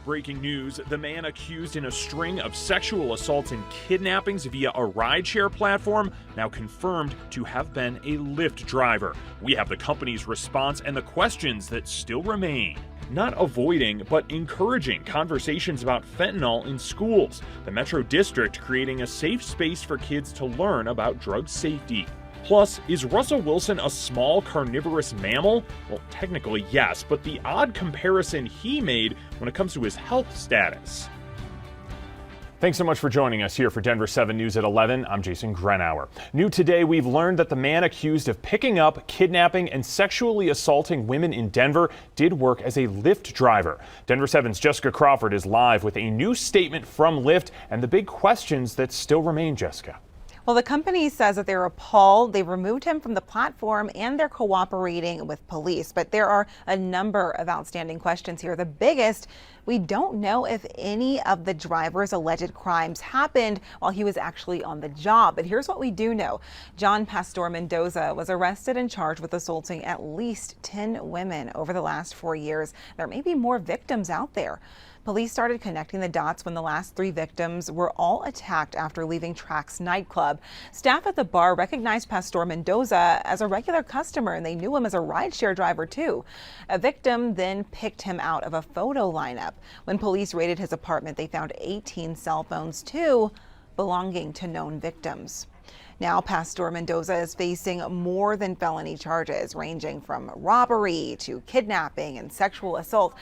Breaking news, the man accused in a string of sexual assaults and kidnappings via a rideshare platform now confirmed to have been a Lyft driver. We have the company's response and the questions that still remain. Not avoiding, but encouraging conversations about fentanyl in schools. The Metro District creating a safe space for kids to learn about drug safety. Plus, is Russell Wilson a small carnivorous mammal? Well, technically yes, but the odd comparison he made when it comes to his health status. Thanks so much for joining us here for Denver 7 News at 11. I'm Jason Grenauer. New today, we've learned that the man accused of picking up, kidnapping, and sexually assaulting women in Denver did work as a Lyft driver. Denver 7's Jessica Crawford is live with a new statement from Lyft and the big questions that still remain, Jessica. Well, the company says that they're appalled. They removed him from the platform and they're cooperating with police. But there are a number of outstanding questions here. The biggest, we don't know if any of the driver's alleged crimes happened while he was actually on the job. But here's what we do know. John Pastor-Mendoza was arrested and charged with assaulting at least 10 women over the last 4 years. There may be more victims out there. Police started connecting the dots when the last 3 victims were all attacked after leaving Trax nightclub. Staff at the bar recognized Pastor-Mendoza as a regular customer and they knew him as a rideshare driver too. A victim then picked him out of a photo lineup. When police raided his apartment, they found 18 cell phones too, belonging to known victims. Now, Pastor-Mendoza is facing more than felony charges, ranging from robbery to kidnapping and sexual assault.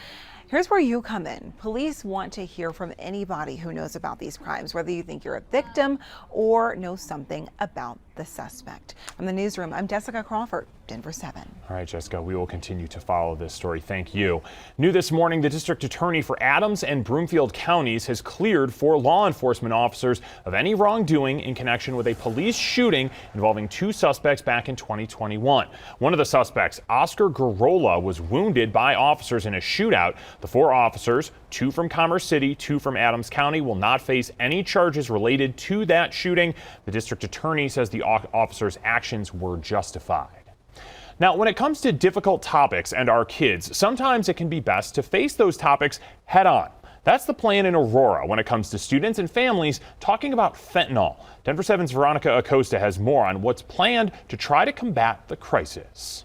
Here's where you come in. Police want to hear from anybody who knows about these crimes, whether you think you're a victim or know something about the suspect. From the newsroom, I'm Jessica Crawford, Denver 7. All right, Jessica, we will continue to follow this story. Thank you. New this morning, the district attorney for Adams and Broomfield counties has cleared 4 law enforcement officers of any wrongdoing in connection with a police shooting involving 2 suspects back in 2021. One of the suspects, Oscar Garola, was wounded by officers in a shootout. The 4 officers, 2 from Commerce City, 2 from Adams County, will not face any charges related to that shooting. The district attorney says the officers' actions were justified. Now, when it comes to difficult topics and our kids, sometimes it can be best to face those topics head on. That's the plan in Aurora when it comes to students and families talking about fentanyl. Denver 7's Veronica Acosta has more on what's planned to try to combat the crisis.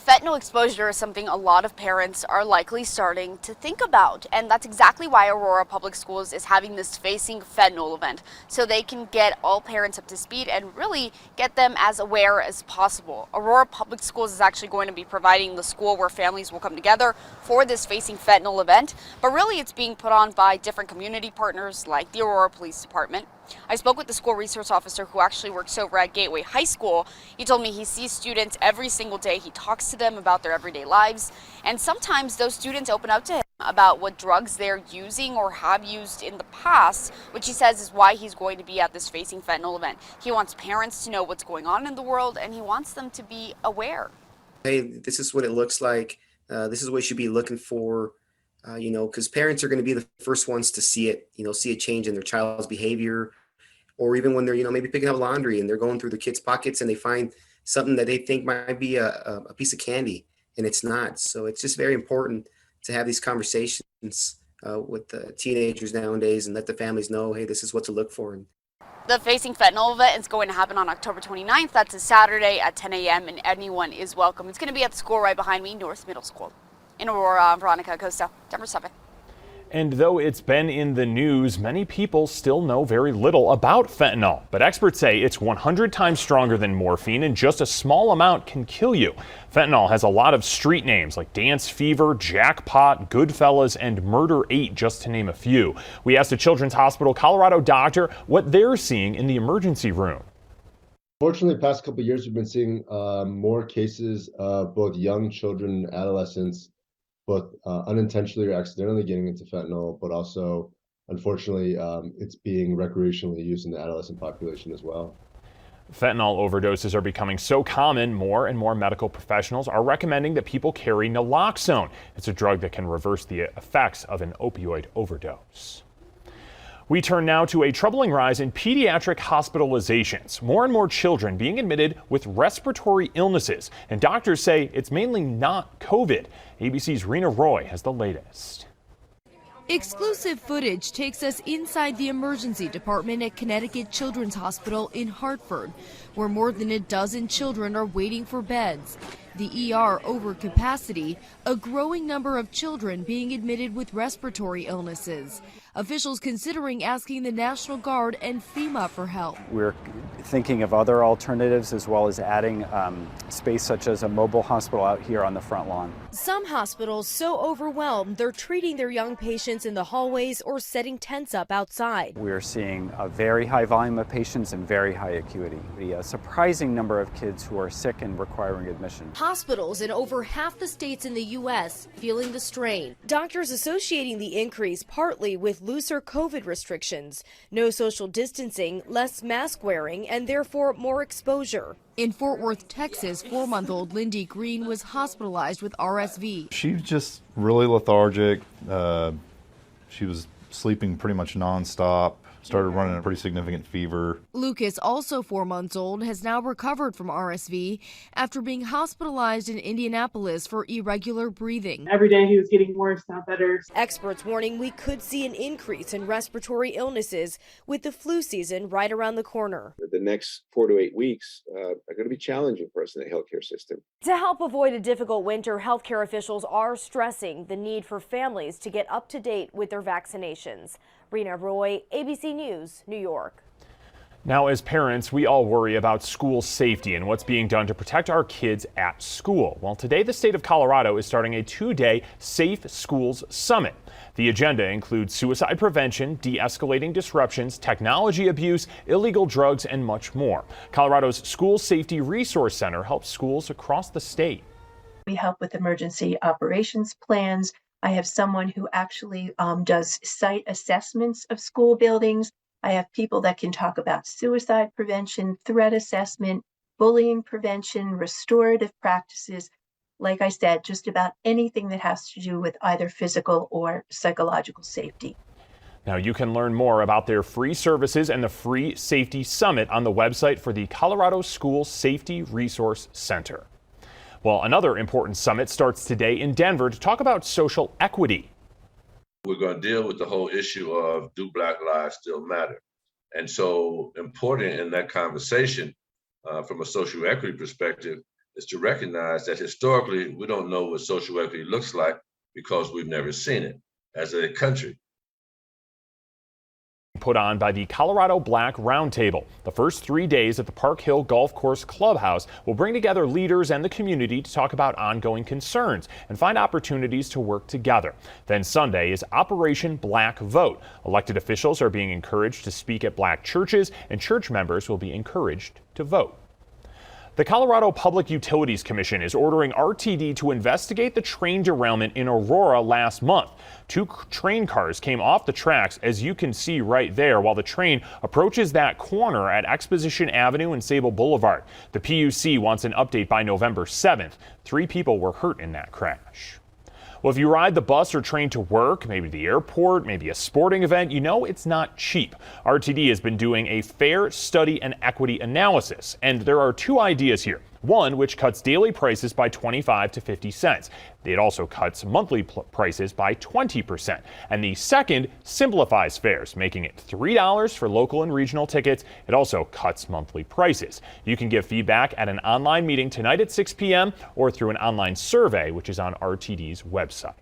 Fentanyl exposure is something a lot of parents are likely starting to think about, and that's exactly why Aurora Public Schools is having this Facing Fentanyl event, so they can get all parents up to speed and really get them as aware as possible. Aurora Public Schools is actually going to be providing the school where families will come together for this Facing Fentanyl event, but really it's being put on by different community partners like the Aurora Police Department. I spoke with the school resource officer who actually works over at Gateway High School. He told me he sees students every single day. He talks to them about their everyday lives, and sometimes those students open up to him about what drugs they're using or have used in the past, which he says is why he's going to be at this Facing Fentanyl event. He wants parents to know what's going on in the world, and he wants them to be aware. Hey, this is what it looks like. This is what you should be looking for. Because parents are going to be the first ones to see it, see a change in their child's behavior, or even when they're, maybe picking up laundry and they're going through the kids' pockets and they find something that they think might be a piece of candy and it's not. So it's just very important to have these conversations with the teenagers nowadays and let the families know, hey, this is what to look for. The Facing Fentanyl event is going to happen on October 29th. That's a Saturday at 10 a.m. and anyone is welcome. It's going to be at the school right behind me, North Middle School. In Aurora, I'm Veronica Acosta, Denver 7. And though it's been in the news, many people still know very little about fentanyl. But experts say it's 100 times stronger than morphine and just a small amount can kill you. Fentanyl has a lot of street names like Dance Fever, Jackpot, Goodfellas, and Murder 8, just to name a few. We asked a Children's Hospital Colorado doctor what they're seeing in the emergency room. Fortunately, the past couple of years, we've been seeing more cases of both young children and adolescents, both unintentionally or accidentally getting into fentanyl, but also, unfortunately, it's being recreationally used in the adolescent population as well. Fentanyl overdoses are becoming so common, more and more medical professionals are recommending that people carry naloxone. It's a drug that can reverse the effects of an opioid overdose. We turn now to a troubling rise in pediatric hospitalizations. More and more children being admitted with respiratory illnesses, and doctors say it's mainly not COVID. ABC's Rena Roy has the latest. Exclusive footage takes us inside the emergency department at Connecticut Children's Hospital in Hartford, where more than a dozen children are waiting for beds. The ER over capacity, a growing number of children being admitted with respiratory illnesses. Officials considering asking the National Guard and FEMA for help. We're thinking of other alternatives as well as adding space such as a mobile hospital out here on the front lawn. Some hospitals so overwhelmed they're treating their young patients in the hallways or setting tents up outside. We're seeing a very high volume of patients and very high acuity. A surprising number of kids who are sick and requiring admission. Hospitals in over half the states in the U.S. feeling the strain. Doctors associating the increase partly with looser COVID restrictions, no social distancing, less mask wearing, and therefore more exposure. In Fort Worth, Texas, 4-month-old Lindy Green was hospitalized with RSV. She was just really lethargic. She was sleeping pretty much nonstop. Started running a pretty significant fever. Lucas, also 4 months old, has now recovered from RSV after being hospitalized in Indianapolis for irregular breathing. Every day he was getting worse, not better. Experts warning we could see an increase in respiratory illnesses with the flu season right around the corner. The next 4 to 8 weeks are going to be challenging for us in the healthcare system. To help avoid a difficult winter, healthcare officials are stressing the need for families to get up to date with their vaccinations. Rena Roy, ABC News, New York. Now, as parents, we all worry about school safety and what's being done to protect our kids at school. Well, today the state of Colorado is starting a 2-day Safe Schools Summit. The agenda includes suicide prevention, de-escalating disruptions, technology abuse, illegal drugs, and much more. Colorado's School Safety Resource Center helps schools across the state. We help with emergency operations plans. I have someone who actually does site assessments of school buildings. I have people that can talk about suicide prevention, threat assessment, bullying prevention, restorative practices. Like I said, just about anything that has to do with either physical or psychological safety. Now, you can learn more about their free services and the Free Safety Summit on the website for the Colorado School Safety Resource Center. Well, another important summit starts today in Denver to talk about social equity. We're going to deal with the whole issue of do Black lives still matter? And so important in that conversation from a social equity perspective is to recognize that historically we don't know what social equity looks like because we've never seen it as a country. Put on by the Colorado Black Roundtable. The first 3 days at the Park Hill Golf Course Clubhouse will bring together leaders and the community to talk about ongoing concerns and find opportunities to work together. Then Sunday is Operation Black Vote. Elected officials are being encouraged to speak at Black churches, and church members will be encouraged to vote. The Colorado Public Utilities Commission is ordering RTD to investigate the train derailment in Aurora last month. 2 train cars came off the tracks, as you can see right there, while the train approaches that corner at Exposition Avenue and Sable Boulevard. The PUC wants an update by November 7th. 3 people were hurt in that crash. Well, if you ride the bus or train to work, maybe the airport, maybe a sporting event, you know it's not cheap. RTD has been doing a fare study and equity analysis, and there are 2 ideas here. One, which cuts daily prices by 25 to 50 cents. It also cuts monthly prices by 20%. And the second simplifies fares, making it $3 for local and regional tickets. It also cuts monthly prices. You can give feedback at an online meeting tonight at 6 p.m. or through an online survey, which is on RTD's website.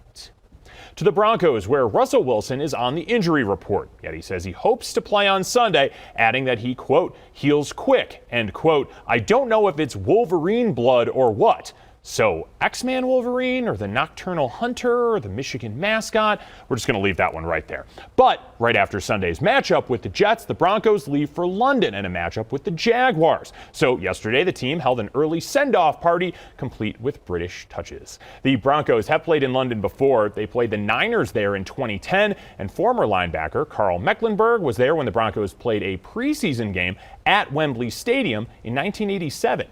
To the Broncos, where Russell Wilson is on the injury report. Yet he says he hopes to play on Sunday, adding that he, quote, heals quick, and, quote, I don't know if it's Wolverine blood or what. So, X-Man Wolverine or the Nocturnal Hunter or the Michigan mascot? We're just going to leave that one right there. But right after Sunday's matchup with the Jets, the Broncos leave for London and a matchup with the Jaguars. So yesterday, the team held an early send-off party complete with British touches. The Broncos have played in London before. They played the Niners there in 2010, and former linebacker Carl Mecklenburg was there when the Broncos played a preseason game at Wembley Stadium in 1987.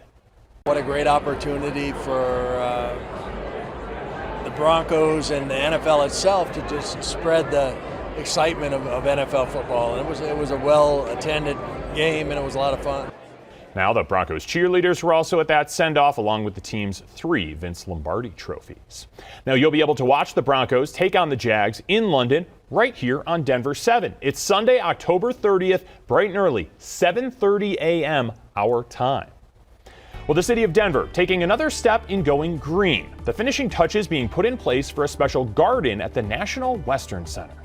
What a great opportunity for the Broncos and the NFL itself to just spread the excitement of NFL football. And it was a well-attended game, and it was a lot of fun. Now the Broncos cheerleaders were also at that send-off, along with the team's 3 Vince Lombardi trophies. Now you'll be able to watch the Broncos take on the Jags in London right here on Denver 7. It's Sunday, October 30th, bright and early, 7:30 a.m. our time. Well, the city of Denver taking another step in going green. The finishing touches being put in place for a special garden at the National Western Center.